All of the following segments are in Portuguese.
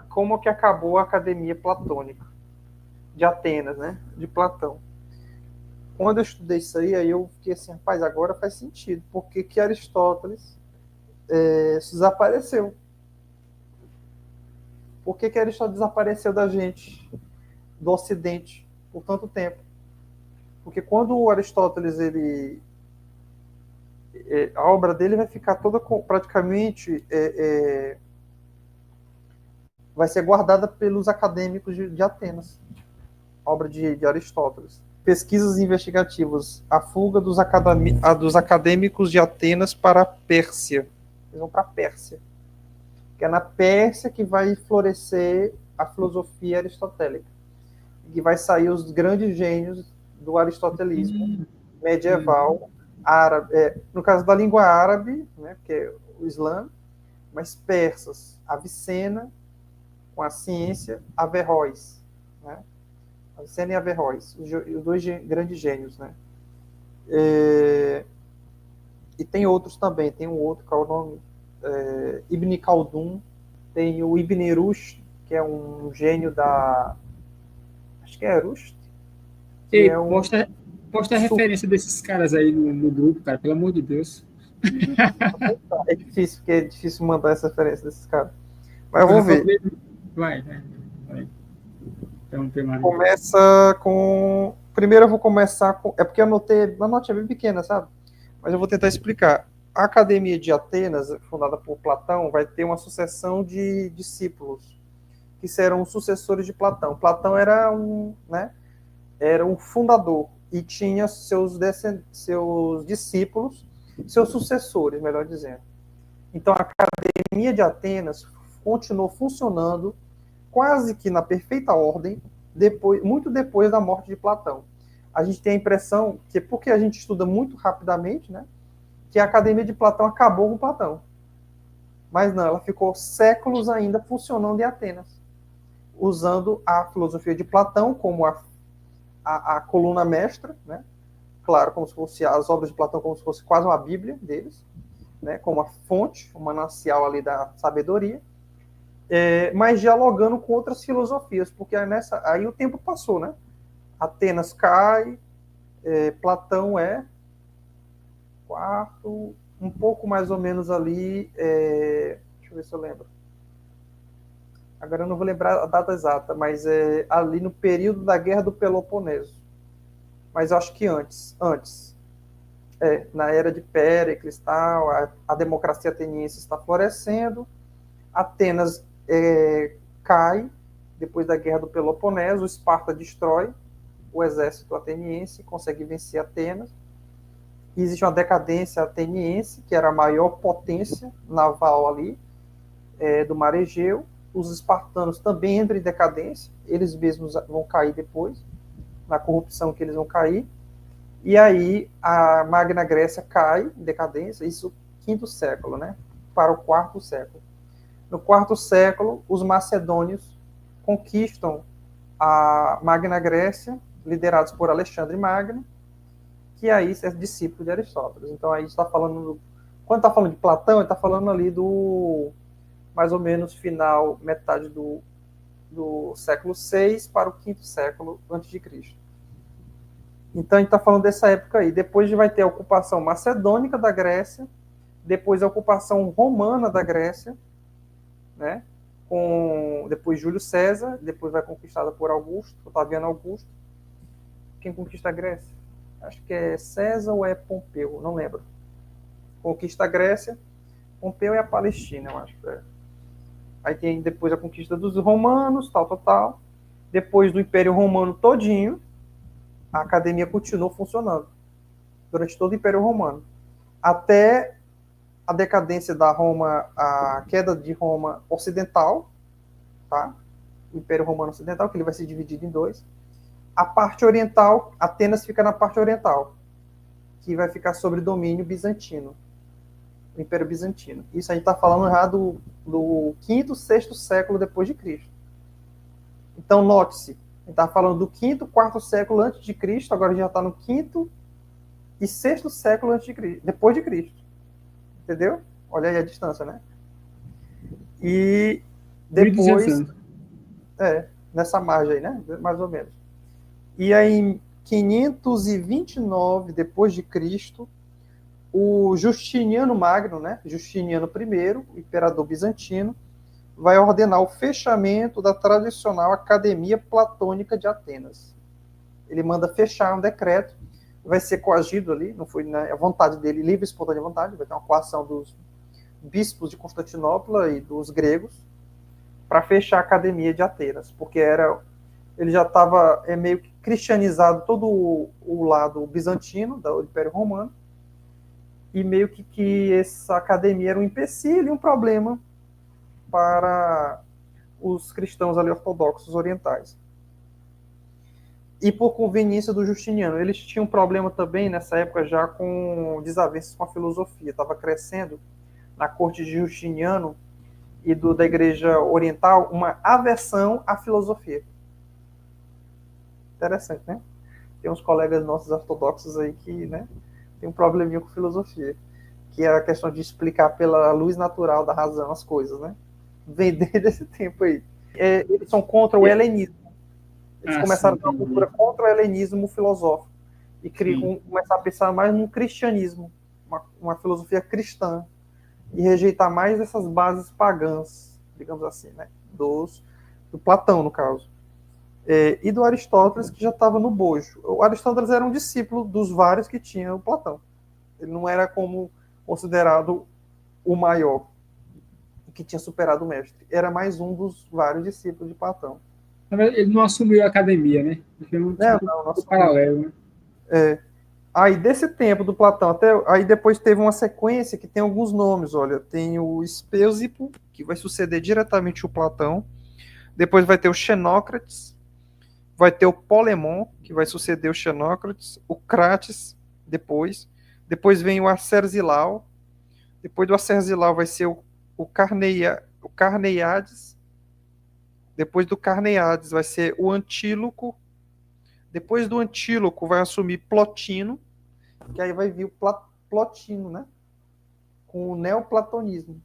como que acabou a academia platônica de Atenas, né? De Platão. Quando eu estudei isso aí eu fiquei assim, rapaz, agora faz sentido, porque que Aristóteles desapareceu. Por que Aristóteles desapareceu da gente, do Ocidente, por tanto tempo? Porque quando o Aristóteles, a obra dele vai ficar toda praticamente vai ser guardada pelos acadêmicos de Atenas, a obra de Aristóteles. Pesquisas investigativas, a fuga dos acadêmicos de Atenas para a Pérsia. Eles vão para a Pérsia. Que é na Pérsia que vai florescer a filosofia aristotélica. Que vai sair os grandes gênios do aristotelismo medieval, árabe, no caso da língua árabe, né, que é o Islã, mas persas, Avicena, com a ciência, Averroes, né? Avicena e Averroes, os dois grandes gênios, né? E tem outros também, tem um outro, que é o nome Ibn Khaldun, tem o Ibn Rushd, que é um gênio acho que é Rushd, que Ei, é um posta a sufi. referência desses caras aí no grupo, cara, pelo amor de Deus. É difícil, porque é difícil mandar essa referência desses caras. Mas eu O vou Rafa, ver. vai. Então, tem mais. Começa com. Primeiro eu vou começar com. É porque eu anotei. A nota é bem pequena, sabe? Mas eu vou tentar explicar. A Academia de Atenas, fundada por Platão, vai ter uma sucessão de discípulos que serão os sucessores de Platão. Platão era um fundador e tinha seus discípulos, seus sucessores, melhor dizendo. Então a Academia de Atenas continuou funcionando quase que na perfeita ordem, muito depois da morte de Platão. A gente tem a impressão que, porque a gente estuda muito rapidamente, né, que a Academia de Platão acabou com Platão. Mas não, ela ficou séculos ainda funcionando em Atenas, usando a filosofia de Platão como a coluna mestra, né? Claro, como se fosse as obras de Platão, como se fosse quase uma Bíblia deles, né? Como a fonte, o manancial ali da sabedoria, mas dialogando com outras filosofias, porque aí o tempo passou, né? Atenas cai, Platão quarto, um pouco mais ou menos ali, deixa eu ver se eu lembro. Agora eu não vou lembrar a data exata, mas é ali no período da Guerra do Peloponeso. Mas eu acho que antes. Na era de Péricles, tal, a democracia ateniense está florescendo, Atenas cai depois da Guerra do Peloponeso, Esparta destrói o exército ateniense, consegue vencer Atenas. E existe uma decadência ateniense, que era a maior potência naval ali, do Mar Egeu. Os espartanos também entram em decadência, eles mesmos vão cair depois, na corrupção que eles vão cair. E aí a Magna Grécia cai em decadência, isso quinto século, né? Para o quarto século. No quarto século, os macedônios conquistam a Magna Grécia, liderados por Alexandre Magno, que aí é discípulo de Aristóteles. Então aí está falando, quando está falando de Platão, ele está falando ali do mais ou menos final, metade do século VI para o quinto século antes de Cristo. Então a gente está falando dessa época aí. Depois vai ter a ocupação macedônica da Grécia, depois a ocupação romana da Grécia, né? Depois Júlio César, depois vai conquistada por Augusto, Otaviano Augusto. Quem conquista a Grécia? Acho que é César ou é Pompeu, não lembro. Conquista a Grécia, Pompeu é a Palestina, eu acho. Aí tem depois a conquista dos romanos, tal. Depois do Império Romano todinho, a academia continuou funcionando durante todo o Império Romano. Até a decadência da Roma, a queda de Roma ocidental, tá? O Império Romano Ocidental, que ele vai ser dividido em dois. A parte oriental, Atenas fica na parte oriental, que vai ficar sob domínio bizantino, o Império Bizantino. Isso a gente está falando já do quinto, sexto século depois de Cristo. Então, note-se, a gente está falando do quinto, quarto século antes de Cristo, agora já está no quinto e sexto século antes de Cristo, depois de Cristo. Entendeu? Olha aí a distância, né? E 1.200 depois, anos. nessa margem aí, né? Mais ou menos. E aí, em 529 depois de Cristo, o Justiniano Magno, né? Justiniano I, o imperador bizantino, vai ordenar o fechamento da tradicional Academia Platônica de Atenas. Ele manda fechar um decreto, vai ser coagido ali, não foi a vontade dele, livre e espontânea vontade, vai ter uma coação dos bispos de Constantinopla e dos gregos para fechar a Academia de Atenas, porque ele já estava meio que cristianizado todo o lado bizantino do Império Romano, e meio que essa academia era um empecilho e um problema para os cristãos ali ortodoxos orientais. E por conveniência do Justiniano, eles tinham um problema também nessa época já com desavenças com a filosofia, estava crescendo na corte de Justiniano e da Igreja Oriental uma aversão à filosofia. Interessante, né? Tem uns colegas nossos ortodoxos aí que, né, tem um probleminha com filosofia, que é a questão de explicar pela luz natural da razão as coisas, né? Vem desde esse tempo aí. Eles são contra o helenismo. Eles começaram a ter uma cultura contra o helenismo filosófico e começaram a pensar mais no cristianismo, uma filosofia cristã, e rejeitar mais essas bases pagãs, digamos assim, né? Do Platão, no caso. E do Aristóteles, que já estava no bojo. O Aristóteles era um discípulo dos vários que tinha o Platão. Ele não era como considerado o maior, que tinha superado o mestre. Era mais um dos vários discípulos de Platão. Ele não assumiu a academia, né? Não assumiu. Paralelo, né? Aí, desse tempo do Platão, aí depois teve uma sequência que tem alguns nomes, olha, tem o Espeusipo, que vai suceder diretamente o Platão, depois vai ter o Xenócrates, vai ter o Polemon, que vai suceder o Xenócrates, o Crates, depois vem o Acerzilau, depois do Acerzilau vai ser o Carneades, depois do Carneades vai ser o Antíloco, depois do Antíloco vai assumir Plotino, que aí vai vir o Plotino, né? Com o neoplatonismo.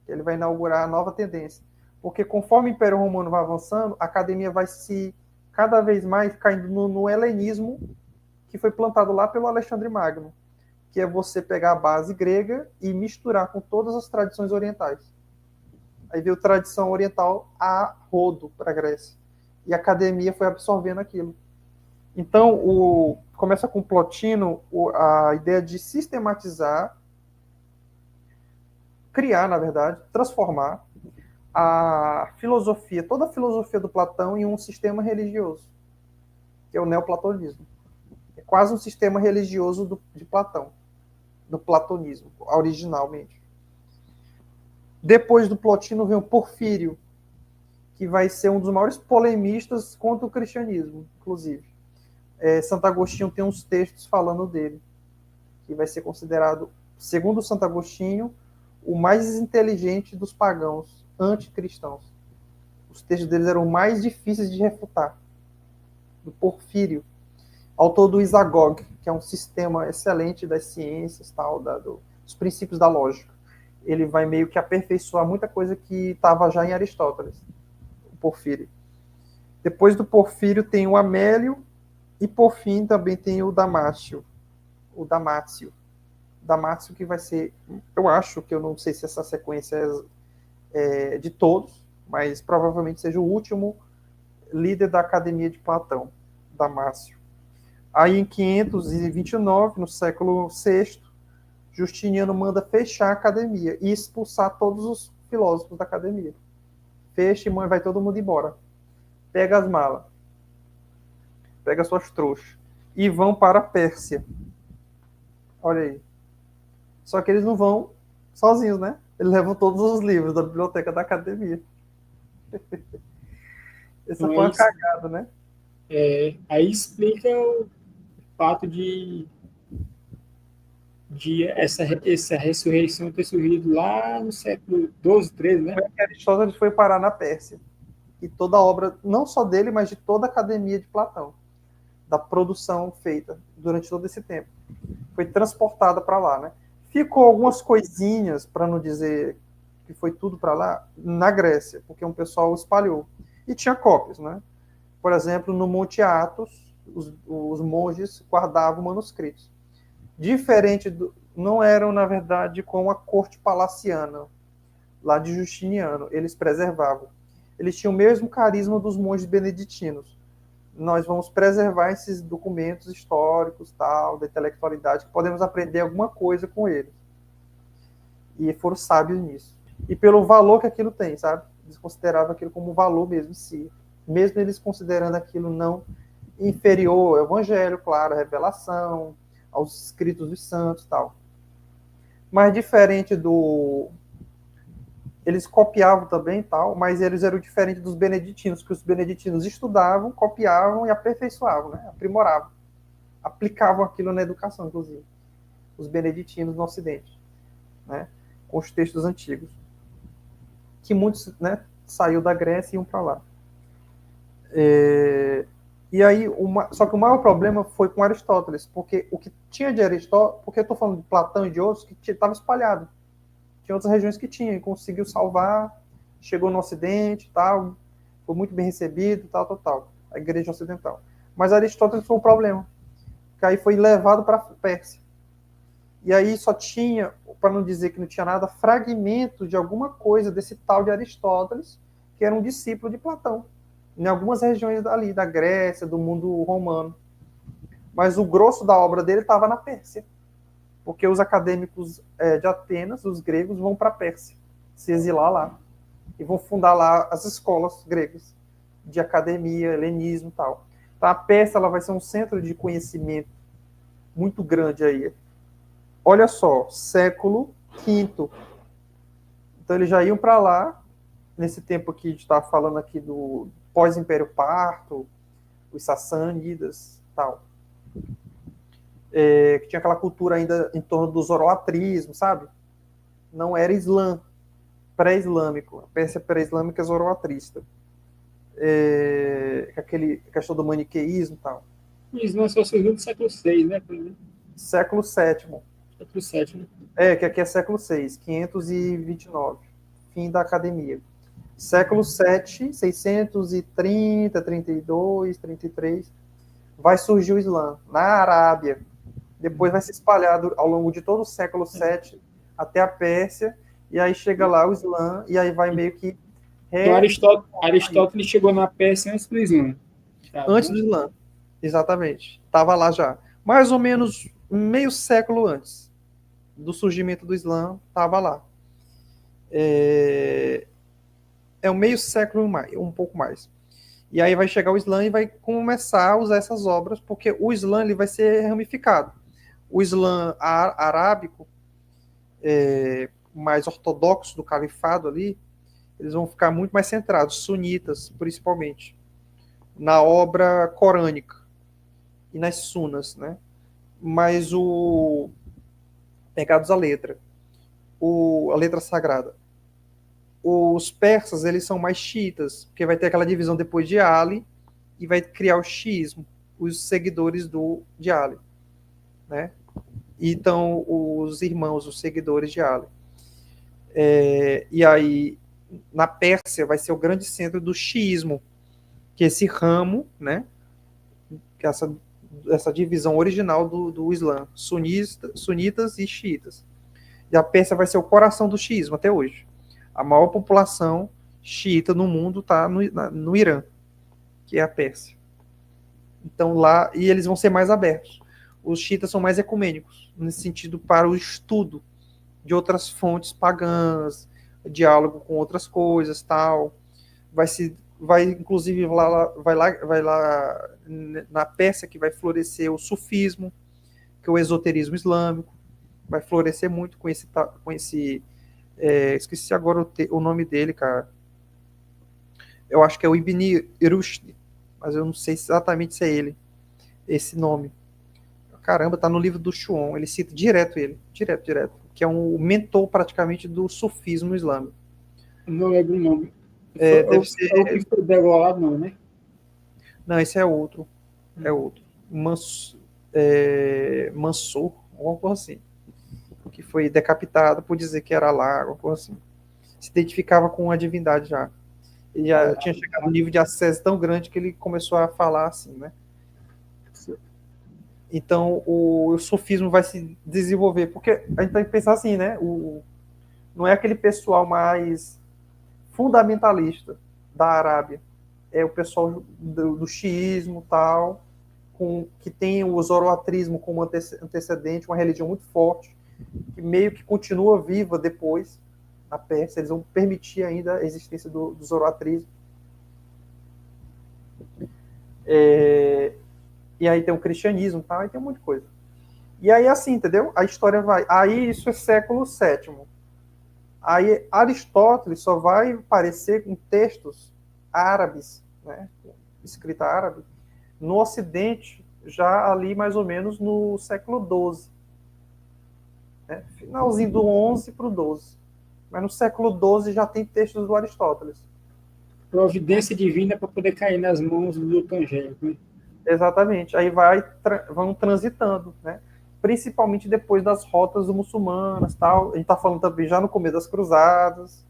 Ele vai inaugurar a nova tendência. Porque conforme o Império Romano vai avançando, a academia vai se cada vez mais caindo no helenismo que foi plantado lá pelo Alexandre Magno, que é você pegar a base grega e misturar com todas as tradições orientais. Aí veio tradição oriental a rodo para a Grécia. E a academia foi absorvendo aquilo. Então, começa com Plotino a ideia de sistematizar, criar, na verdade, transformar a filosofia, toda a filosofia do Platão em um sistema religioso, que é o neoplatonismo. É quase um sistema religioso de Platão, do platonismo, originalmente. Depois do Plotino vem o Porfírio, que vai ser um dos maiores polemistas contra o cristianismo, inclusive. Santo Agostinho tem uns textos falando dele, que vai ser considerado, segundo Santo Agostinho, o mais inteligente dos pagãos anticristãos. Os textos deles eram mais difíceis de refutar. Do Porfírio, autor do Isagog, que é um sistema excelente das ciências, tal, dos princípios da lógica. Ele vai meio que aperfeiçoar muita coisa que estava já em Aristóteles, o Porfírio. Depois do Porfírio tem o Amélio, e por fim também tem o Damácio. O Damácio. Damácio que vai ser, eu acho que eu não sei se essa sequência é de todos, mas provavelmente seja o último líder da Academia de Platão, Damácio. Aí em 529, no século VI, Justiniano manda fechar a academia e expulsar todos os filósofos da academia. Fecha e vai todo mundo embora. Pega as malas. Pega suas trouxas. E vão para a Pérsia. Olha aí. Só que eles não vão sozinhos, né? Eles levam todos os livros da biblioteca da academia. Essa foi uma cagada, né? Aí explica o fato de essa ressurreição ter surgido lá no século XII, XIII, né? Aristóteles foi parar na Pérsia. E toda a obra, não só dele, mas de toda a academia de Platão, da produção feita durante todo esse tempo, foi transportada para lá, né? Ficou algumas coisinhas, para não dizer que foi tudo para lá, na Grécia, porque um pessoal espalhou. E tinha cópias, né? Por exemplo, no Monte Athos, os monges guardavam manuscritos. Diferente não eram, na verdade, com a corte palaciana, lá de Justiniano, eles preservavam. Eles tinham o mesmo carisma dos monges beneditinos. Nós vamos preservar esses documentos históricos, tal, da intelectualidade, que podemos aprender alguma coisa com eles. E foram sábios nisso. E pelo valor que aquilo tem, sabe? Eles consideravam aquilo como valor mesmo em si. Mesmo eles considerando aquilo não inferior ao evangelho, claro, a revelação, aos escritos dos santos, tal. Mas diferente do... Eles copiavam também, tal, mas eles eram diferentes dos beneditinos, que os beneditinos estudavam, copiavam e aperfeiçoavam, né? Aprimoravam. Aplicavam aquilo na educação, inclusive. Os beneditinos no Ocidente, né? Com os textos antigos. Que muitos, né, saiu da Grécia e iam para lá. E aí, só que o maior problema foi com Aristóteles, porque o que tinha de Aristóteles, porque eu estou falando de Platão e de outros, que estava espalhado. Tinha outras regiões que tinha, e conseguiu salvar, chegou no Ocidente, tal, foi muito bem recebido, tal, a Igreja Ocidental. Mas Aristóteles foi um problema, que aí foi levado para a Pérsia. E aí só tinha, para não dizer que não tinha nada, fragmento de alguma coisa desse tal de Aristóteles, que era um discípulo de Platão, em algumas regiões dali, da Grécia, do mundo romano. Mas o grosso da obra dele estava na Pérsia, porque os acadêmicos de Atenas, os gregos, vão para a Pérsia, se exilar lá, e vão fundar lá as escolas gregas, de academia, helenismo e tal. Então a Pérsia ela vai ser um centro de conhecimento muito grande aí. Olha só, século V. Então eles já iam para lá, nesse tempo que a gente está falando aqui do pós-Império Parto, os Sassânidas, tal. Que tinha aquela cultura ainda em torno do zoroatrismo, sabe? Não era Islã, pré-islâmico. A Pérsia pré-islâmica é zoroatrista. Aquele questão do maniqueísmo e tal. O Islã só surgiu no século VI, né? Século VII. Século VII, né? Que aqui é século VI, 529. Fim da academia. Século VII, 630, 32, 33, vai surgir o Islã na Arábia. Depois vai se espalhar ao longo de todo o século VII até a Pérsia, e aí chega lá o Islã, e aí vai meio que... Então, Aristóteles chegou na Pérsia antes do Islã. Tá, antes do Islã, exatamente. Estava lá já. Mais ou menos meio século antes do surgimento do Islã, estava lá. É um meio século mais, um pouco mais. E aí vai chegar o Islã e vai começar a usar essas obras, porque o Islã ele vai ser ramificado. O Islã arábico, mais ortodoxo do califado ali, eles vão ficar muito mais centrados, sunitas principalmente, na obra corânica e nas sunas, né? Mas pegados à letra, a letra sagrada. Os persas, eles são mais xiitas, porque vai ter aquela divisão depois de Ali, e vai criar o xiismo, os seguidores de Ali, né? Então, os irmãos, os seguidores de Ali. E aí, na Pérsia, vai ser o grande centro do xiismo, que é esse ramo, né? Que é essa divisão original do Islã, sunitas e xiitas. E a Pérsia vai ser o coração do xiismo até hoje. A maior população xiita no mundo está no Irã, que é a Pérsia. Então lá, e eles vão ser mais abertos. Os xiitas são mais ecumênicos, nesse sentido, para o estudo de outras fontes pagãs, diálogo com outras coisas, tal. Vai inclusive vai lá na Pérsia que vai florescer o sufismo, que é o esoterismo islâmico, vai florescer muito com esse esqueci agora o nome dele, cara. Eu acho que é o Ibn Rushd, mas eu não sei exatamente se é ele, esse nome. Caramba, tá no livro do Shuon, ele cita direto ele, direto, que é um mentor praticamente do sufismo islâmico. Não lembro o nome. Deve ser... o que foi degolado, não, né? Não, esse é outro. É outro. Mansur, alguma coisa assim. Que foi decapitado por dizer que era lá, alguma coisa assim. Se identificava com a divindade já. Ele já tinha chegado a um nível de acesso tão grande que ele começou a falar assim, né? Então, o sufismo vai se desenvolver, porque a gente tem que pensar assim, né? Não é aquele pessoal mais fundamentalista da Arábia, é o pessoal do xiismo tal, que tem o zoroatrismo como antecedente, uma religião muito forte, que meio que continua viva depois na Pérsia. Eles vão permitir ainda a existência do zoroatrismo. E aí tem o cristianismo, tá? Aí tem um monte de coisa. E aí assim, entendeu? A história vai. Aí isso é século VII. Aí Aristóteles só vai aparecer com textos árabes, né? Escrita árabe, no Ocidente, já ali mais ou menos no século XII. Né? Finalzinho do XI para o XII. Mas no século XII já tem textos do Aristóteles. Providência divina para poder cair nas mãos do doutor Angélico, né? Exatamente. Aí vão transitando, né? Principalmente depois das rotas muçulmanas, tal. A gente está falando também já no começo das cruzadas.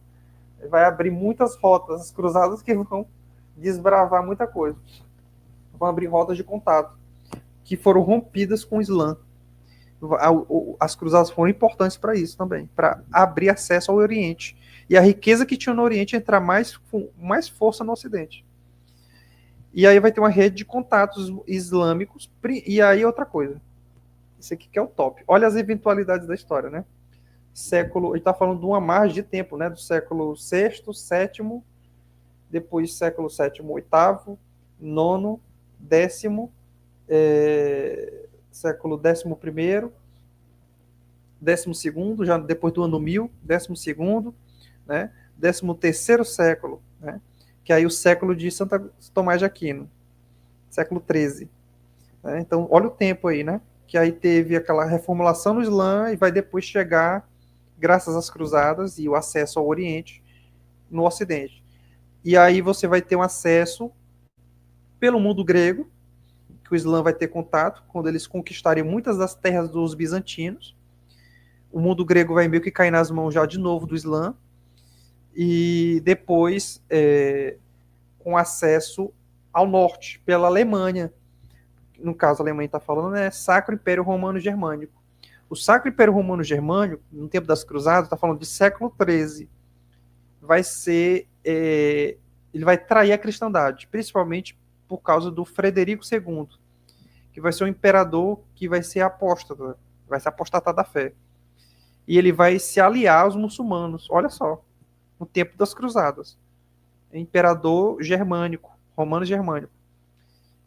Vai abrir muitas rotas, as cruzadas que vão desbravar muita coisa. Vão abrir rotas de contato que foram rompidas com o Islã. As cruzadas foram importantes para isso também, para abrir acesso ao Oriente. E a riqueza que tinha no Oriente entrar com mais força no Ocidente. E aí vai ter uma rede de contatos islâmicos. E aí outra coisa. Isso aqui que é o top. Olha as eventualidades da história, né? A gente está falando de uma margem de tempo, né? Do século VI, VII, depois século VII, VIII, IX, X, século XI, XII, já depois do ano 1000, XII, né? XIII século, né? Que aí o século de Santo Tomás de Aquino, século XIII. Né? Então, olha o tempo aí, né? Que aí teve aquela reformulação no Islã e vai depois chegar, graças às cruzadas e o acesso ao Oriente, no Ocidente. E aí você vai ter um acesso pelo mundo grego, que o Islã vai ter contato, quando eles conquistarem muitas das terras dos bizantinos. O mundo grego vai meio que cair nas mãos já de novo do Islã. E depois, com acesso ao norte, pela Alemanha. No caso, a Alemanha está falando, né? Sacro Império Romano Germânico. O Sacro Império Romano Germânico, no tempo das Cruzadas, está falando de século XIII. Vai ser... ele vai trair a cristandade, principalmente por causa do Frederico II, que vai ser um imperador que vai ser apóstata, vai se apostatar da fé. E ele vai se aliar aos muçulmanos, olha só, no tempo das cruzadas. Imperador germânico, romano-germânico.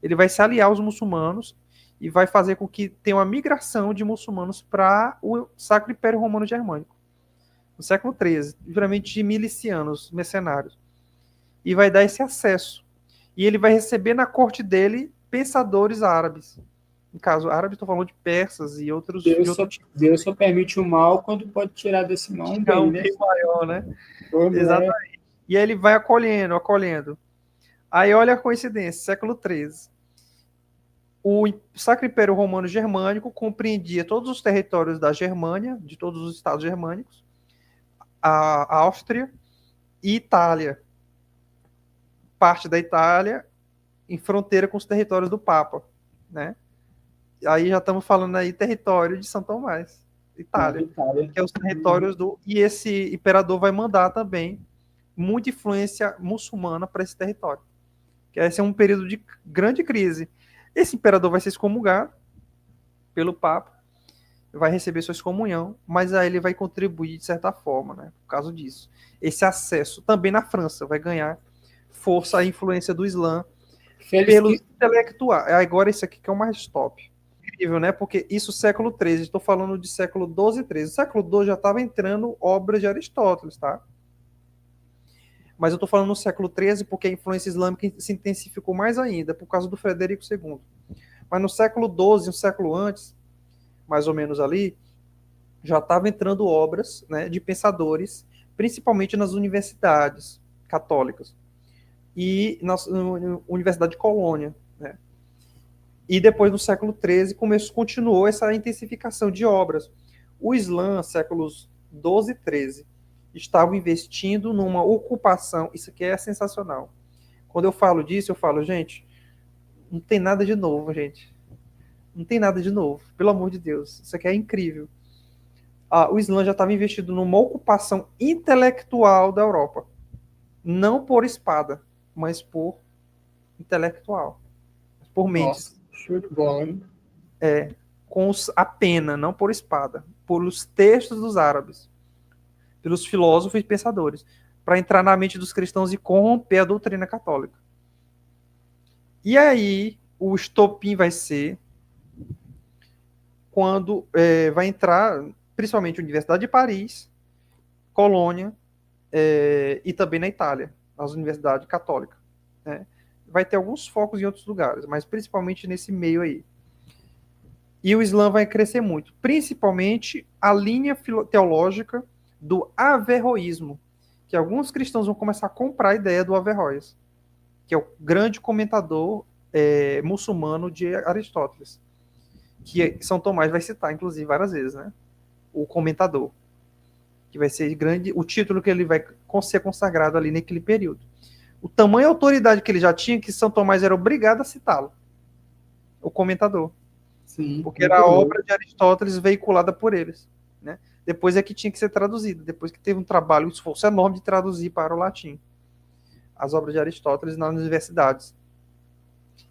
Ele vai se aliar aos muçulmanos e vai fazer com que tenha uma migração de muçulmanos para o Sacro Império Romano-Germânico. No século XIII, geralmente de milicianos, mercenários. E vai dar esse acesso. E ele vai receber na corte dele pensadores árabes. No caso, árabes, estou falando de persas e outros. Deus só permite o mal quando pode tirar desse mal um bem, né? Maior, né? Exatamente. E aí ele vai acolhendo, acolhendo. Aí olha a coincidência, século XIII. O Sacro Império Romano Germânico compreendia todos os territórios da Germânia, de todos os estados germânicos, a Áustria e Itália. Parte da Itália em fronteira com os territórios do Papa, né? Aí já estamos falando aí território de São Tomás, Itália, que é os territórios do... E esse imperador vai mandar também muita influência muçulmana para esse território, que vai ser um período de grande crise. Esse imperador vai ser excomungado pelo Papa, vai receber sua excomunhão, mas aí ele vai contribuir de certa forma, né, por causa disso. Esse acesso também na França vai ganhar força a influência do Islã pelos intelectuais. Agora esse aqui que é o mais top. Incrível, né? Porque isso século XIII, estou falando de século XII e XIII. O século XII já estava entrando obras de Aristóteles, tá? Mas eu estou falando no século XIII porque a influência islâmica se intensificou mais ainda, por causa do Frederico II. Mas no século XII, um século antes, mais ou menos ali, já estava entrando obras, né, de pensadores, principalmente nas universidades católicas e na Universidade de Colônia, né? E depois, no século XIII, continuou essa intensificação de obras. O Islã, séculos XII e XIII, estavam investindo numa ocupação. Isso aqui é sensacional. Quando eu falo disso, eu falo, gente, não tem nada de novo, gente. Não tem nada de novo, pelo amor de Deus. Isso aqui é incrível. O Islã já estava investido numa ocupação intelectual da Europa. Não por espada, mas por intelectual. Por mentes. Nossa, show de bola, né? Com a pena, não por espada. Pelos textos dos árabes. Pelos filósofos e pensadores. Para entrar na mente dos cristãos e corromper a doutrina católica. E aí, o estopim vai ser quando vai entrar, principalmente a Universidade de Paris, Colônia, e também na Itália, nas universidades católicas. Né? Vai ter alguns focos em outros lugares, mas principalmente nesse meio aí. E o Islã vai crescer muito, principalmente a linha teológica do averroísmo, que alguns cristãos vão começar a comprar a ideia do Averroes, que é o grande comentador muçulmano de Aristóteles, que São Tomás vai citar, inclusive, várias vezes, né? O comentador, que vai ser grande, o título que ele vai ser consagrado ali naquele período. O tamanho e autoridade que ele já tinha, que São Tomás era obrigado a citá-lo, o comentador. Sim, porque era a obra de Aristóteles veiculada por eles. Né? Depois é que tinha que ser traduzido, depois que teve um trabalho, um esforço enorme de traduzir para o latim as obras de Aristóteles nas universidades.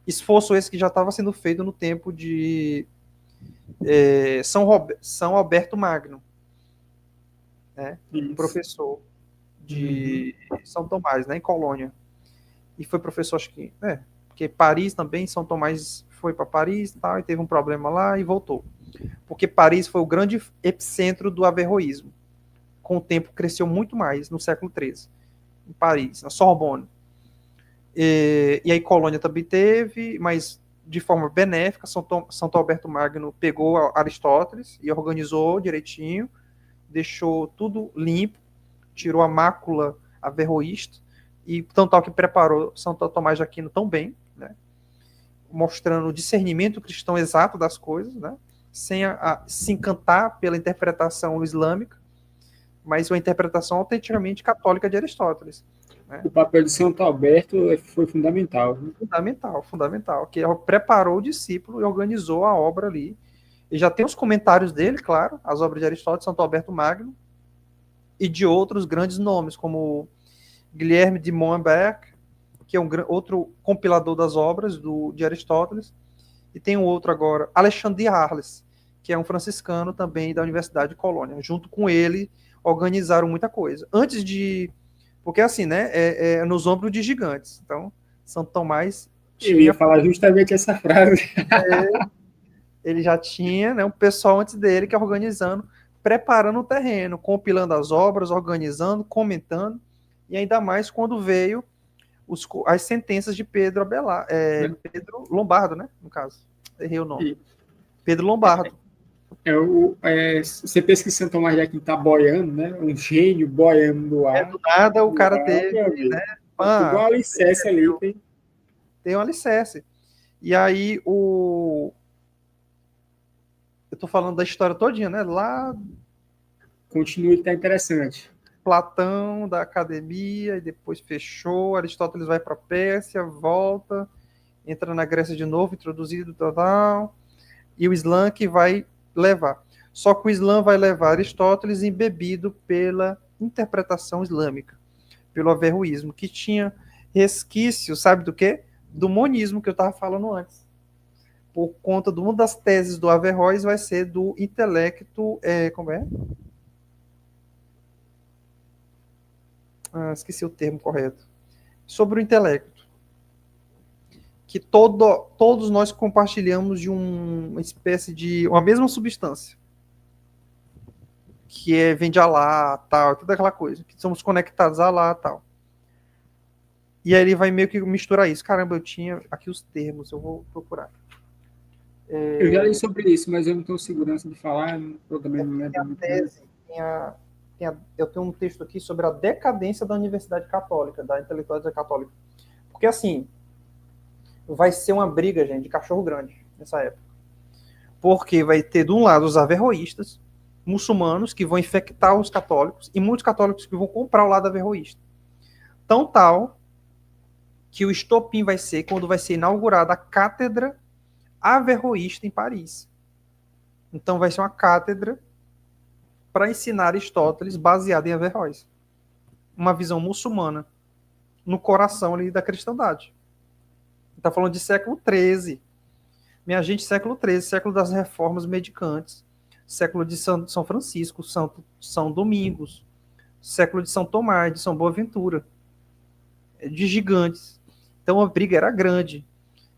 Esforço esse que já estava sendo feito no tempo de São Alberto Magno, né? Professor de São Tomás, né, em Colônia. E foi professor, acho que, porque Paris também, São Tomás foi para Paris e teve um problema lá e voltou. Porque Paris foi o grande epicentro do averroísmo. Com o tempo cresceu muito mais, no século XIII, em Paris, na Sorbonne. E aí Colônia também teve, mas de forma benéfica, São Alberto Magno pegou Aristóteles e organizou direitinho, deixou tudo limpo, tirou a mácula averroísta, e tão tal que preparou São Tomás de Aquino tão bem, né? Mostrando o discernimento cristão exato das coisas, né? Sem se encantar pela interpretação islâmica, mas uma interpretação autenticamente católica de Aristóteles. Né? O papel de Santo Alberto foi fundamental. Né? Fundamental, que preparou o discípulo e organizou a obra ali. E já tem os comentários dele, claro, as obras de Aristóteles, Santo Alberto Magno, e de outros grandes nomes, como Guilherme de Montbert, que é outro compilador das obras de Aristóteles, e tem um outro agora, Alexandre de Arles, que é um franciscano também da Universidade de Colônia. Junto com ele, organizaram muita coisa. Antes de... Porque assim, né? É nos ombros de gigantes. Então, São Tomás... Eu ia falar justamente essa frase. Ele já tinha, né, um pessoal antes dele que é organizando, preparando o terreno, compilando as obras, organizando, comentando, e ainda mais quando veio as sentenças de Pedro Pedro Lombardo, né, no caso. Errei o nome. Pedro Lombardo. Você pensa que São Tomás de Aquino está boiando, né? Um gênio boiando no ar. Do nada o cara teve, né? Tem um alicerce ali. Tem um alicerce. E aí eu tô falando da história todinha, né? Lá... Continua que tá interessante. Platão da academia, e depois fechou, Aristóteles vai para a Pérsia, volta, entra na Grécia de novo, introduzido, tal, e o Islã que vai levar. Só que o Islã vai levar Aristóteles embebido pela interpretação islâmica, pelo averroísmo, que tinha resquício, sabe do quê? Do monismo que eu estava falando antes. Por conta de uma das teses do Averroes vai ser do intelecto, como é? Esqueci o termo correto. Sobre o intelecto. Que todos nós compartilhamos de uma espécie de... uma mesma substância. Que vem de Alá, tal, toda aquela coisa. Que somos conectados a Alá, tal. E aí ele vai meio que misturar isso. Caramba, eu tinha aqui os termos, eu vou procurar. Eu já li sobre isso, mas eu não tenho segurança de falar, eu também não lembro muito. Eu tenho um texto aqui sobre a decadência da Universidade Católica, da intelectualidade católica. Porque, assim, vai ser uma briga, gente, de cachorro grande nessa época. Porque vai ter, de um lado, os averroístas, muçulmanos que vão infectar os católicos e muitos católicos que vão comprar o lado averroísta. Tão tal que o estopim vai ser quando vai ser inaugurada a cátedra averroísta em Paris. Então vai ser uma cátedra para ensinar Aristóteles baseada em Averroes. Uma visão muçulmana no coração ali da cristandade. Está falando de século XIII. Minha gente, século XIII, século das reformas medicantes, século de São Francisco, São Domingos, século de São Tomás, de São Boaventura, de gigantes. Então a briga era grande.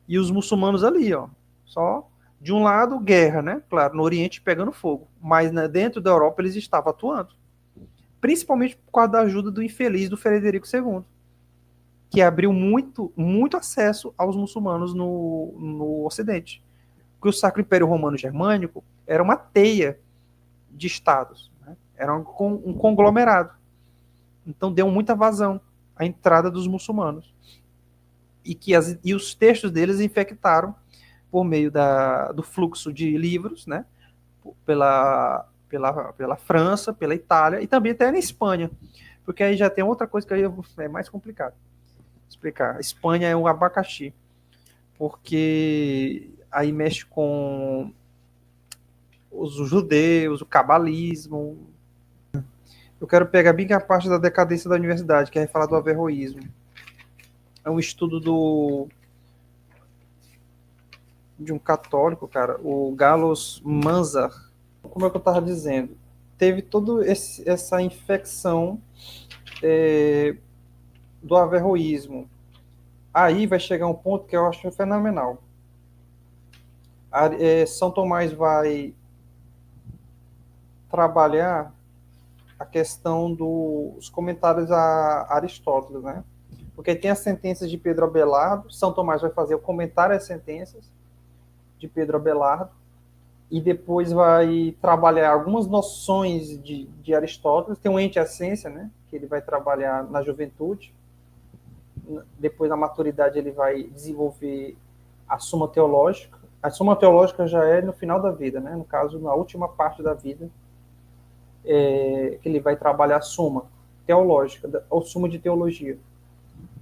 E os muçulmanos ali, ó, só de um lado, guerra, né? Claro, no Oriente pegando fogo. Mas né, dentro da Europa eles estavam atuando. Principalmente por causa da ajuda do infeliz do Frederico II, que abriu muito, muito acesso aos muçulmanos no Ocidente. Porque o Sacro Império Romano Germânico era uma teia de estados, né? Era um conglomerado. Então deu muita vazão à entrada dos muçulmanos. E os textos deles infectaram por meio do fluxo de livros, né? Pela França, pela Itália e também até na Espanha. Porque aí já tem outra coisa que aí é mais complicado explicar. A Espanha é um abacaxi. Porque aí mexe com os judeus, o cabalismo. Eu quero pegar bem a parte da decadência da universidade, que é falar do averroísmo. É um estudo de um católico, cara, o Galois Manzar. Como é que eu estava dizendo? Teve toda essa infecção do averroísmo. Aí vai chegar um ponto que eu acho fenomenal. São Tomás vai trabalhar a questão dos comentários a Aristóteles, né? Porque tem as sentenças de Pedro Abelardo, São Tomás vai fazer o comentário às sentenças de Pedro Abelardo, e depois vai trabalhar algumas noções de Aristóteles. Tem um ente essência, né? Que ele vai trabalhar na juventude. Depois, na maturidade, ele vai desenvolver a Suma Teológica. A Suma Teológica já é no final da vida, né? No caso, na última parte da vida, que ele vai trabalhar a Suma Teológica, ou Suma de Teologia.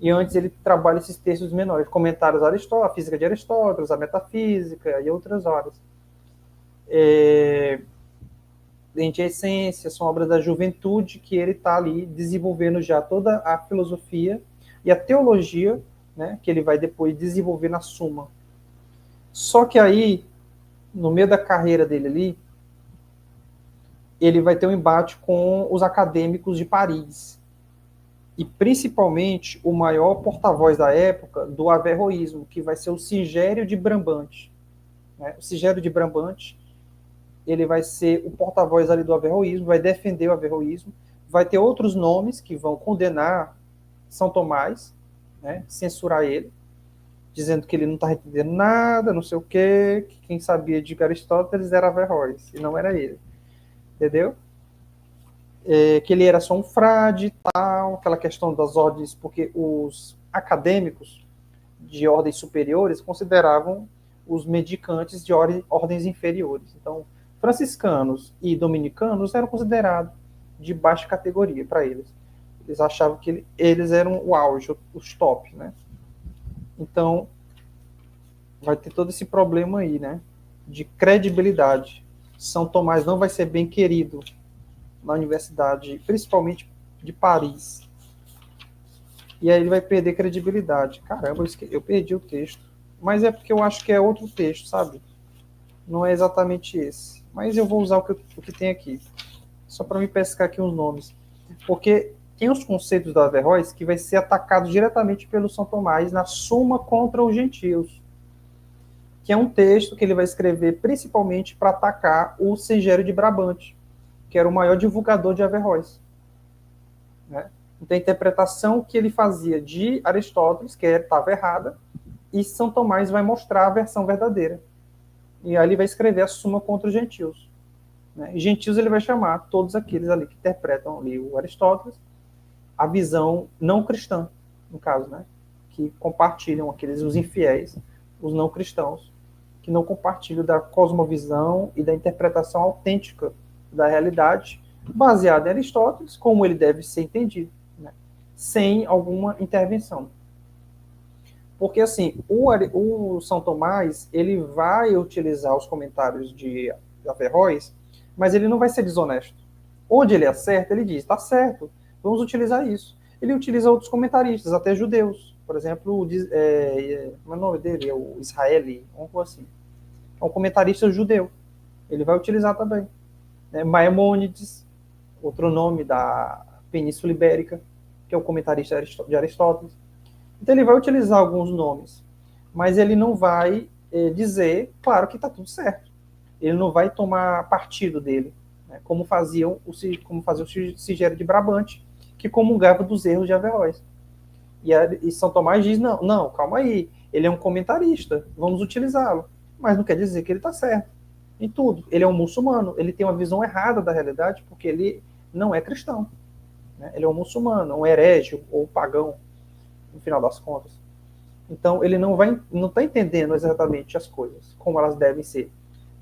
E antes ele trabalha esses textos menores, comentários a Aristóteles, a física de Aristóteles, a metafísica e outras áreas. Ente Essência, são obras da juventude que ele está ali desenvolvendo já toda a filosofia e a teologia, né, que ele vai depois desenvolver na Suma. Só que aí, no meio da carreira dele ali, ele vai ter um embate com os acadêmicos de Paris. E principalmente o maior porta-voz da época do averroísmo, que vai ser o Sigério de Brabante. Né? O Sigério de Brabante, ele vai ser o porta-voz ali do averroísmo, vai defender o averroísmo, vai ter outros nomes que vão condenar São Tomás, né? Censurar ele, dizendo que ele não está entendendo nada, não sei o quê, que quem sabia de Aristóteles era Averroes, e não era ele. Entendeu? Que ele era só um frade, tal, aquela questão das ordens, porque os acadêmicos de ordens superiores consideravam os mendicantes de ordens inferiores. Então, franciscanos e dominicanos eram considerados de baixa categoria para eles. Eles achavam que eles eram o auge, os top, né? Então, vai ter todo esse problema aí, né? De credibilidade. São Tomás não vai ser bem querido na universidade, principalmente de Paris. E aí ele vai perder credibilidade. Caramba, eu perdi o texto. Mas é porque eu acho que é outro texto, sabe? Não é exatamente esse. Mas eu vou usar o que tem aqui. Só para me pescar aqui uns nomes. Porque tem os conceitos do Averroes que vai ser atacado diretamente pelo São Tomás na Suma contra os Gentios. Que é um texto que ele vai escrever principalmente para atacar o Sigério de Brabante, que era o maior divulgador de Averroes. Né? Então, a interpretação que ele fazia de Aristóteles, que estava errada, e São Tomás vai mostrar a versão verdadeira. E aí ele vai escrever a Suma contra os Gentios. Né? E Gentios ele vai chamar todos aqueles ali que interpretam ali o Aristóteles, a visão não cristã, no caso, né? Que compartilham os infiéis, os não cristãos, que não compartilham da cosmovisão e da interpretação autêntica da realidade, baseado em Aristóteles, como ele deve ser entendido, né? Sem alguma intervenção. Porque, assim, o São Tomás, ele vai utilizar os comentários de Averroes, mas ele não vai ser desonesto. Onde ele acerta, ele diz, tá certo, vamos utilizar isso. Ele utiliza outros comentaristas, até judeus. Por exemplo, como é o nome dele? É o Israeli, algo assim. É um comentarista judeu. Ele vai utilizar também. Maimônides, outro nome da Península Ibérica, que é o comentarista de Aristóteles. Então ele vai utilizar alguns nomes, mas ele não vai dizer, claro que está tudo certo. Ele não vai tomar partido dele, né? Como fazia o Sigério de Brabante, que comungava dos erros de Averroes. E São Tomás diz, não, calma aí, ele é um comentarista, vamos utilizá-lo. Mas não quer dizer que ele está certo em tudo. Ele é um muçulmano, ele tem uma visão errada da realidade, porque ele não é cristão. Né? Ele é um muçulmano, um herege ou pagão, no final das contas. Então, ele não está entendendo exatamente as coisas, como elas devem ser.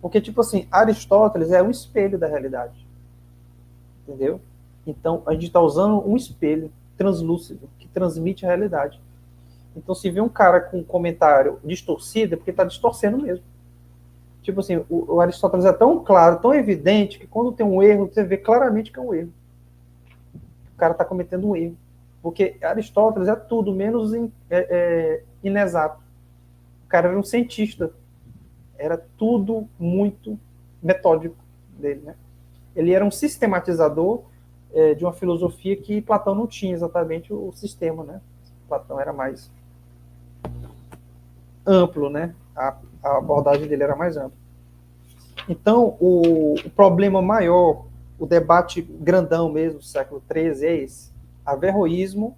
Porque, tipo assim, Aristóteles é um espelho da realidade. Entendeu? Então, a gente está usando um espelho translúcido, que transmite a realidade. Então, se vê um cara com um comentário distorcido, é porque está distorcendo mesmo. Tipo assim, o Aristóteles é tão claro, tão evidente, que quando tem um erro, você vê claramente que é um erro. O cara está cometendo um erro. Porque Aristóteles é tudo menos inexato. O cara era um cientista. Era tudo muito metódico dele, né? Ele era um sistematizador de uma filosofia que Platão não tinha exatamente o sistema, né? Platão era mais amplo, né? A abordagem dele era mais ampla. Então, o problema maior, o debate grandão mesmo do século XIII é esse: averroísmo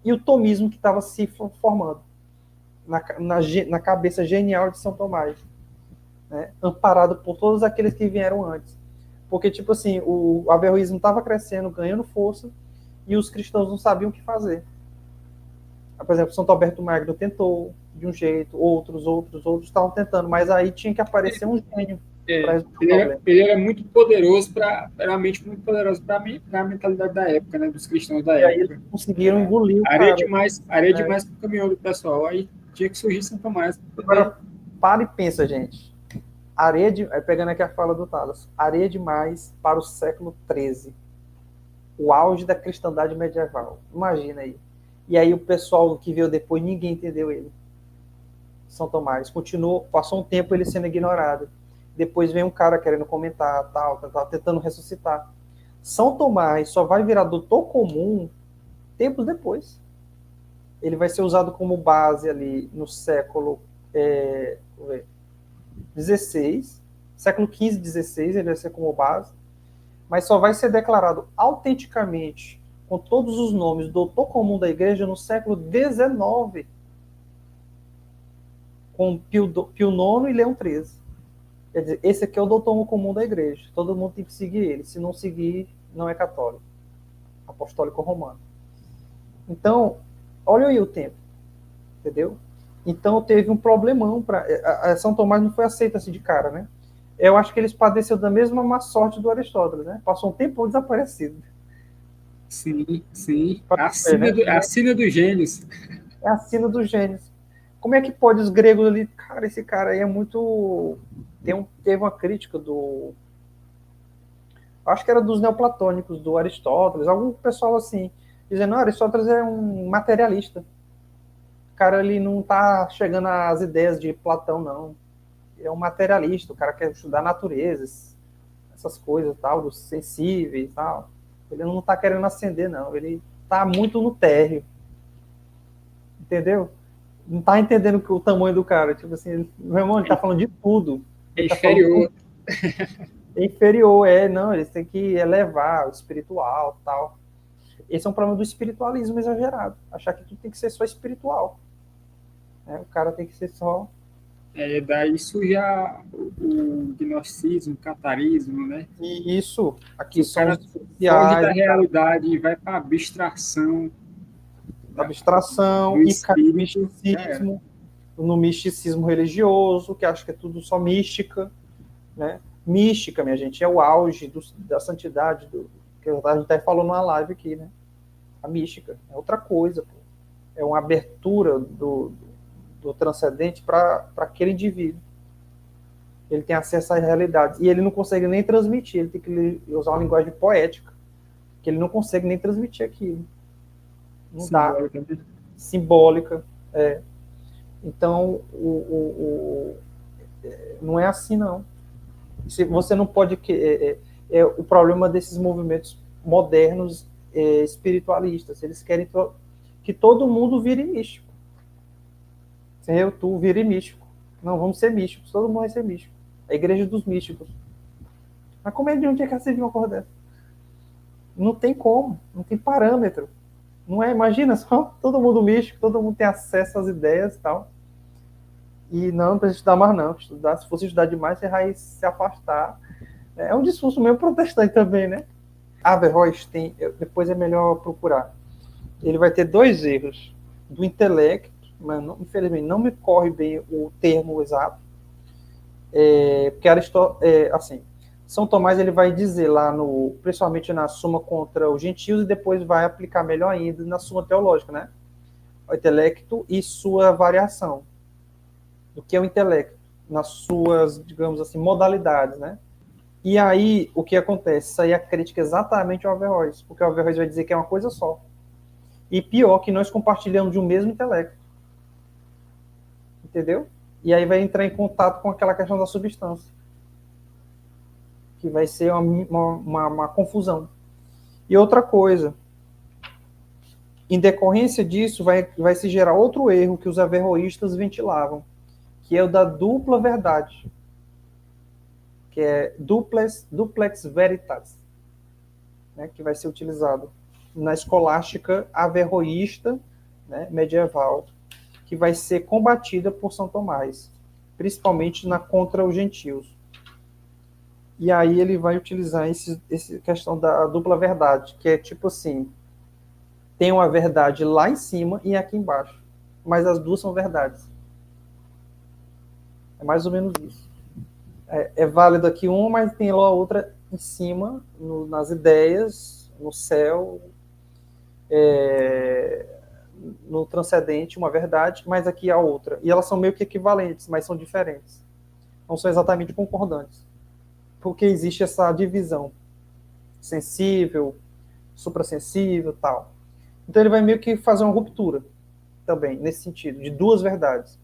e o tomismo que estava se formando na cabeça genial de São Tomás, né? Amparado por todos aqueles que vieram antes. Porque, tipo assim, o averroísmo estava crescendo, ganhando força, e os cristãos não sabiam o que fazer. Por exemplo, São Alberto Magno tentou de um jeito, outros estavam tentando, mas aí tinha que aparecer um gênio para resolver o problema. Ele era muito poderoso era mente muito poderosa para a mentalidade da época, né, dos cristãos da época. E aí eles conseguiram engolir o areia cara. Demais para o caminhão do pessoal. Aí tinha que surgir São Tomás. Agora, para e pensa, gente. Pegando aqui a fala do Talas, areia demais para o século XIII. O auge da cristandade medieval. Imagina aí. E aí o pessoal que veio depois, ninguém entendeu ele. São Tomás. Passou um tempo ele sendo ignorado. Depois vem um cara querendo comentar, tal, tentando ressuscitar. São Tomás só vai virar doutor comum tempos depois. Ele vai ser usado como base ali no século XVI, século XV, XVI, ele vai ser como base, mas só vai ser declarado autenticamente, com todos os nomes, doutor comum da igreja no século XIX, com Pio IX e Leão XIII. Quer dizer, esse aqui é o doutor comum da igreja. Todo mundo tem que seguir ele. Se não seguir, não é católico. Apostólico romano. Então, olha aí o tempo. Entendeu? Então, teve um problemão. São Tomás não foi aceito assim de cara, né? Eu acho que eles padeceram da mesma má sorte do Aristóteles, né? Passou um tempo desaparecido. Sim. A sina dos gênios. É a sina dos gênios. Como é que pode os gregos ali... Cara, esse cara aí é muito... Teve uma crítica do... Acho que era dos neoplatônicos, do Aristóteles, algum pessoal assim, dizendo, Aristóteles é um materialista. O cara ali não está chegando às ideias de Platão, não. Ele é um materialista, o cara quer estudar naturezas, essas coisas, tal, dos sensíveis e tal. Ele não está querendo ascender, não. Ele está muito no térreo. Entendeu? Não está entendendo o tamanho do cara. Tipo assim, meu irmão, ele está falando de tudo. É inferior. É inferior, não, eles têm que elevar o espiritual e tal. Esse é um problema do espiritualismo exagerado. Achar que tudo tem que ser só espiritual. O cara tem que ser só... Daí surge o gnosticismo, o catarismo, né? E isso, aqui são os foge da realidade e vai para abstração. Abstração e cai no misticismo, no misticismo religioso, que acha que é tudo só mística, né? Mística, minha gente, é o auge da santidade, que a gente até falou numa live aqui, né? A mística é outra coisa, pô. É uma abertura do transcendente para aquele indivíduo. Ele tem acesso à realidade. E ele não consegue nem transmitir, ele tem que usar uma linguagem poética, que ele não consegue nem transmitir aquilo. Não simbólica, dá. Simbólica. É. Então, não é assim, não. Você não pode... o problema desses movimentos modernos espiritualistas. Eles querem que todo mundo vire místico. Tu vire místico. Não, vamos ser místicos. Todo mundo vai ser místico. A igreja dos místicos. Mas como é de onde é que você viu uma coisa dessa? Não tem como. Não tem parâmetro. Não é? Imagina só, todo mundo místico, todo mundo tem acesso às ideias e tal. E não precisa estudar mais, não. Estudar, se fosse estudar demais, você vai se afastar. É um discurso meio protestante também, né? Averroes tem, depois é melhor procurar. Ele vai ter 2 erros. Do intelecto, mas não, infelizmente não me corre bem o termo exato. Porque Aristóteles, assim, São Tomás ele vai dizer lá, principalmente na Suma contra os Gentios, e depois vai aplicar melhor ainda na Suma Teológica, né? O intelecto e sua variação. Do que é o intelecto, nas suas, digamos assim, modalidades, né? E aí, o que acontece? Isso aí é a crítica exatamente ao Averroes, porque o Averroes vai dizer que é uma coisa só. E pior, que nós compartilhamos de um mesmo intelecto. Entendeu? E aí vai entrar em contato com aquela questão da substância. Que vai ser uma confusão. E outra coisa, em decorrência disso, vai se gerar outro erro que os averroístas ventilavam, que é o da dupla verdade, que é duplex veritas, né, que vai ser utilizado na escolástica averroísta, né, medieval, que vai ser combatida por São Tomás, principalmente contra os gentios. E aí ele vai utilizar essa questão da dupla verdade, que é tipo assim, tem uma verdade lá em cima e aqui embaixo, mas as duas são verdades. É mais ou menos isso. É válido aqui uma, mas tem lá a outra em cima, nas ideias, no céu, no transcendente, uma verdade, mas aqui a outra. E elas são meio que equivalentes, mas são diferentes. Não são exatamente concordantes. Porque existe essa divisão. Sensível, suprassensível, tal. Então ele vai meio que fazer uma ruptura também, nesse sentido, de duas verdades.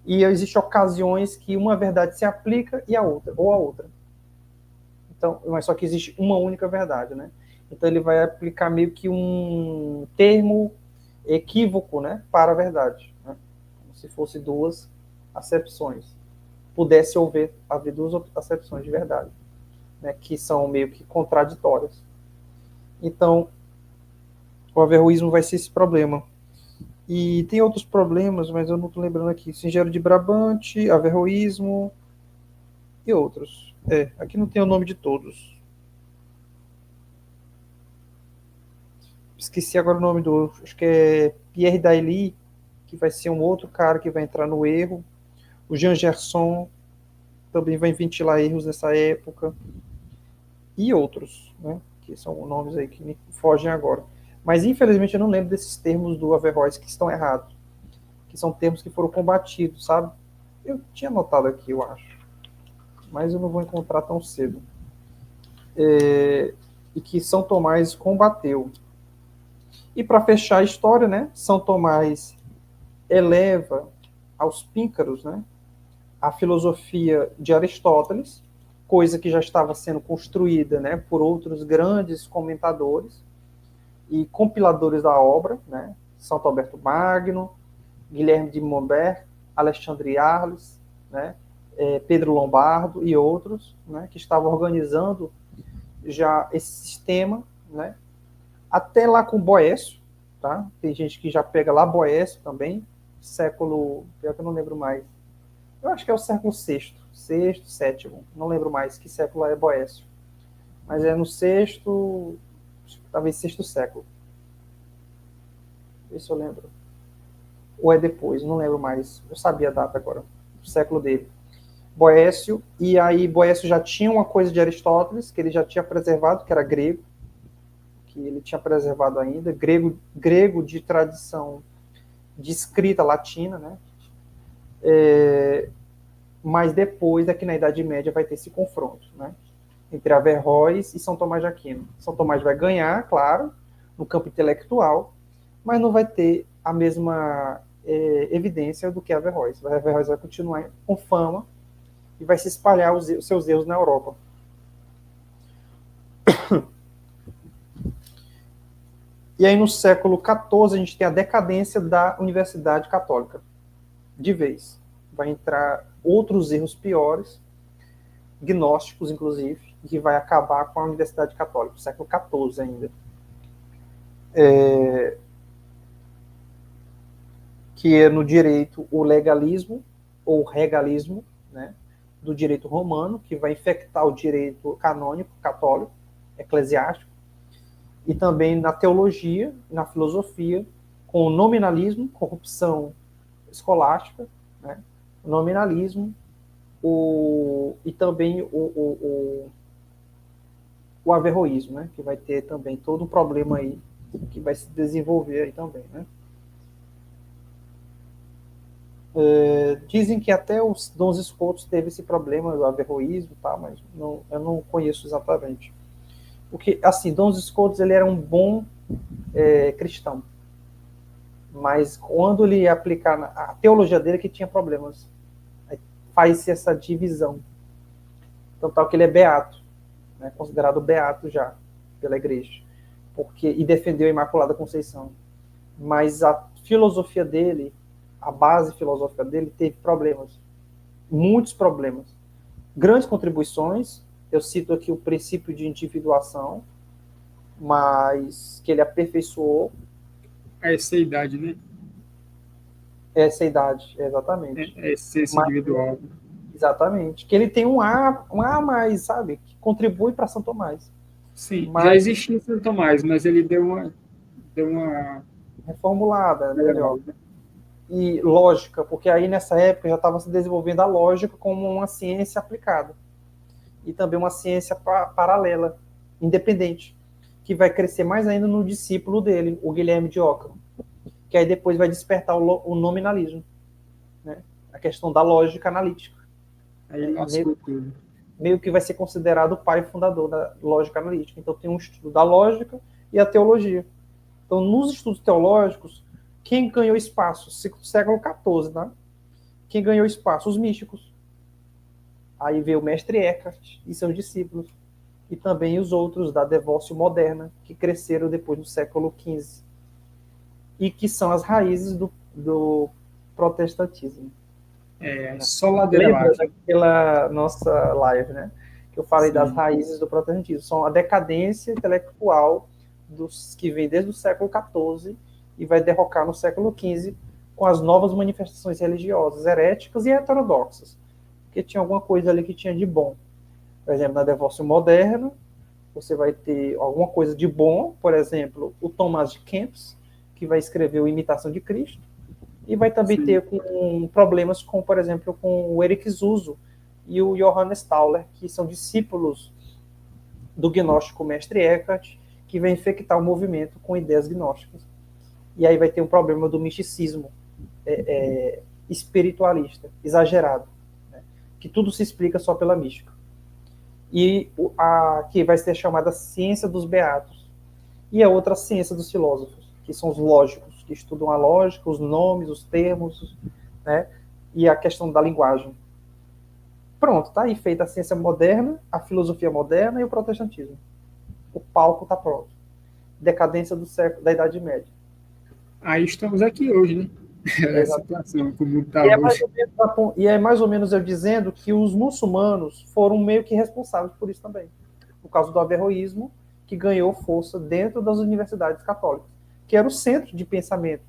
E existem ocasiões que uma verdade se aplica e a outra, ou a outra. Então, mas só que existe uma única verdade, né? Então ele vai aplicar meio que um termo equívoco, né, para a verdade, né? Como se fosse duas acepções. Pudesse haver duas acepções de verdade, né, que são meio que contraditórias. Então, o averroísmo vai ser esse problema. E tem outros problemas, mas eu não estou lembrando aqui. Singelo de Brabante, averroísmo e outros. Aqui não tem o nome de todos. Esqueci agora o nome acho que é Pierre Dailly, que vai ser um outro cara que vai entrar no erro. O Jean Gerson também vai ventilar erros nessa época. E outros, né? Que são nomes aí que me fogem agora. Mas, infelizmente, eu não lembro desses termos do Averroes que estão errados. Que são termos que foram combatidos, sabe? Eu tinha anotado aqui, eu acho. Mas eu não vou encontrar tão cedo. E que São Tomás combateu. E para fechar a história, né? São Tomás eleva aos píncaros, né, a filosofia de Aristóteles, coisa que já estava sendo construída, né, por outros grandes comentadores e compiladores da obra, né, Santo Alberto Magno, Guilherme de Montbert, Alexandre Arles, né, Pedro Lombardo e outros, né, que estavam organizando já esse sistema, né, até lá com Boécio, tá? Tem gente que já pega lá Boécio também, século, pior que eu não lembro mais. Eu acho que é o século VI, VII, não lembro mais que século é Boécio. Mas é no sexto, talvez sexto século. Ver se eu lembro. Ou é depois, não lembro mais. Eu sabia a data agora, o século dele. Boécio, e aí Boécio já tinha uma coisa de Aristóteles, que ele já tinha preservado, que era grego, que ele tinha preservado ainda, grego de tradição de escrita latina, né? Mas depois, aqui na Idade Média, vai ter esse confronto, né? Entre Averroes e São Tomás de Aquino. São Tomás vai ganhar, claro, no campo intelectual, mas não vai ter a mesma evidência do que Averroes. Averroes vai continuar com fama e vai se espalhar os seus erros na Europa. E aí, no século XIV, a gente tem a decadência da Universidade Católica. De vez. Vai entrar outros erros piores, gnósticos, inclusive, que vai acabar com a Universidade Católica, século XIV ainda. Que é no direito o legalismo, ou regalismo, né, do direito romano, que vai infectar o direito canônico, católico, eclesiástico, e também na teologia, na filosofia, com o nominalismo, corrupção escolástica, né, o nominalismo, e também o averroísmo, né, que vai ter também todo um problema aí, que vai se desenvolver aí também, né. Dizem que até os Dons Scotus teve esse problema do averroísmo, tá, mas eu não conheço exatamente. Porque, assim, Dons Scotus, ele era um bom cristão, mas quando ele ia aplicar a teologia dele que tinha problemas, faz-se essa divisão. Então, tal que ele é beato, né, considerado beato já pela igreja, e defendeu a Imaculada Conceição. Mas a filosofia dele, a base filosófica dele, teve problemas, muitos problemas. Grandes contribuições, eu cito aqui o princípio de individuação, mas que ele aperfeiçoou. Essa é a idade, né? Essa idade, exatamente. É a essência individual. Exatamente. Que ele tem um A a mais, sabe? Que contribui para São Tomás. Sim, já existia São Tomás, mas ele deu uma reformulada, melhor. E lógica, porque aí nessa época já estava se desenvolvendo a lógica como uma ciência aplicada. E também uma ciência paralela, independente, que vai crescer mais ainda no discípulo dele, o Guilherme de Ockham, que aí depois vai despertar o nominalismo, né? A questão da lógica analítica. Aí meio que vai ser considerado o pai fundador da lógica analítica. Então tem um estudo da lógica e a teologia. Então, nos estudos teológicos, quem ganhou espaço? Século XIV, né? Quem ganhou espaço? Os místicos. Aí veio o mestre Eckhart e seus discípulos. E também os outros da devócio moderna, que cresceram depois do século XV. E que são as raízes do protestantismo. Só ladeira abaixo. Daquela nossa live, né? Que eu falei das raízes do protestantismo. São a decadência intelectual dos que vem desde o século XIV e vai derrocar no século XV com as novas manifestações religiosas, heréticas e heterodoxas. Porque tinha alguma coisa ali que tinha de bom. Por exemplo, na devócio moderna, você vai ter alguma coisa de bom, por exemplo, o Tomás de Kempis, que vai escrever o Imitação de Cristo, e vai também ter problemas com, por exemplo, com o Eric Zuso e o Johannes Tauler, que são discípulos do gnóstico mestre Eckhart, que vai infectar o movimento com ideias gnósticas. E aí vai ter um problema do misticismo espiritualista, exagerado, né? Que tudo se explica só pela mística. E que vai ser chamada ciência dos beatos. E a outra ciência dos filósofos, que são os lógicos, que estudam a lógica, os nomes, os termos, né? E a questão da linguagem. Pronto, tá aí feita a ciência moderna, a filosofia moderna e o protestantismo. O palco está pronto. Decadência da Idade Média. Aí estamos aqui hoje, né? A situação, como está hoje. E é mais ou menos eu dizendo que os muçulmanos foram meio que responsáveis por isso também. Por causa do averroísmo, que ganhou força dentro das universidades católicas, que era o centro de pensamento.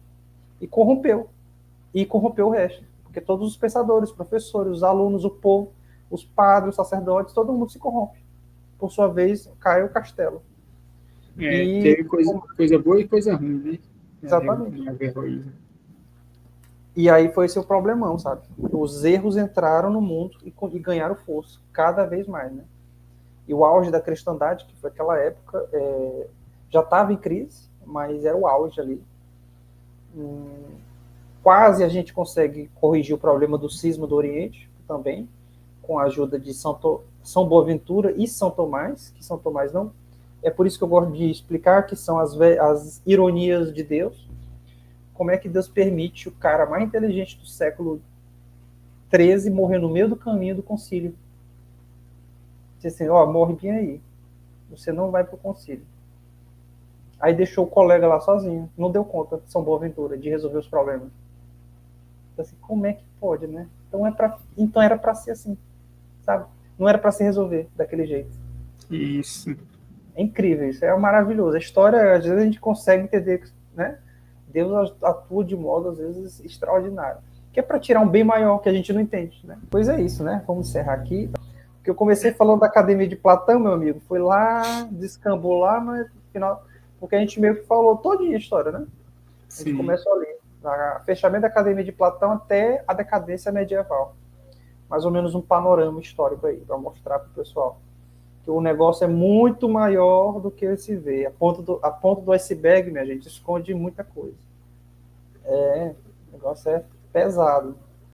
E corrompeu. E corrompeu o resto. Porque todos os pensadores, os professores, os alunos, o povo, os padres, os sacerdotes, todo mundo se corrompe. Por sua vez, cai o castelo. Teve coisa boa e coisa ruim, né? Exatamente. E aí foi esse o problemão, sabe? Os erros entraram no mundo e ganharam força, cada vez mais, né? E o auge da cristandade, que foi aquela época, já estava em crise, mas era o auge ali. Quase a gente consegue corrigir o problema do cisma do Oriente também, com a ajuda de São Boaventura e São Tomás, que São Tomás não. É por isso que eu gosto de explicar que são as ironias de Deus. Como é que Deus permite o cara mais inteligente do século XIII morrer no meio do caminho do concílio? Diz assim, ó, morre bem aí. Você não vai para o concílio. Aí deixou o colega lá sozinho. Não deu conta, São Boaventura, de resolver os problemas. Então, assim, como é que pode, né? Então era para ser assim, sabe? Não era para se resolver daquele jeito. Isso. É incrível isso, é maravilhoso. A história, às vezes a gente consegue entender, né? Deus atua de modo, às vezes, extraordinário. Que é para tirar um bem maior que a gente não entende, né? Pois é isso, né? Vamos encerrar aqui. Porque eu comecei falando da Academia de Platão, meu amigo. Foi lá, descambou lá, mas no final... Porque a gente meio que falou todinha a história, né? A gente começou ali. O fechamento da Academia de Platão até a decadência medieval. Mais ou menos um panorama histórico aí, para mostrar para o pessoal que o negócio é muito maior do que se vê. A ponta do iceberg, minha gente, esconde muita coisa. O negócio é pesado.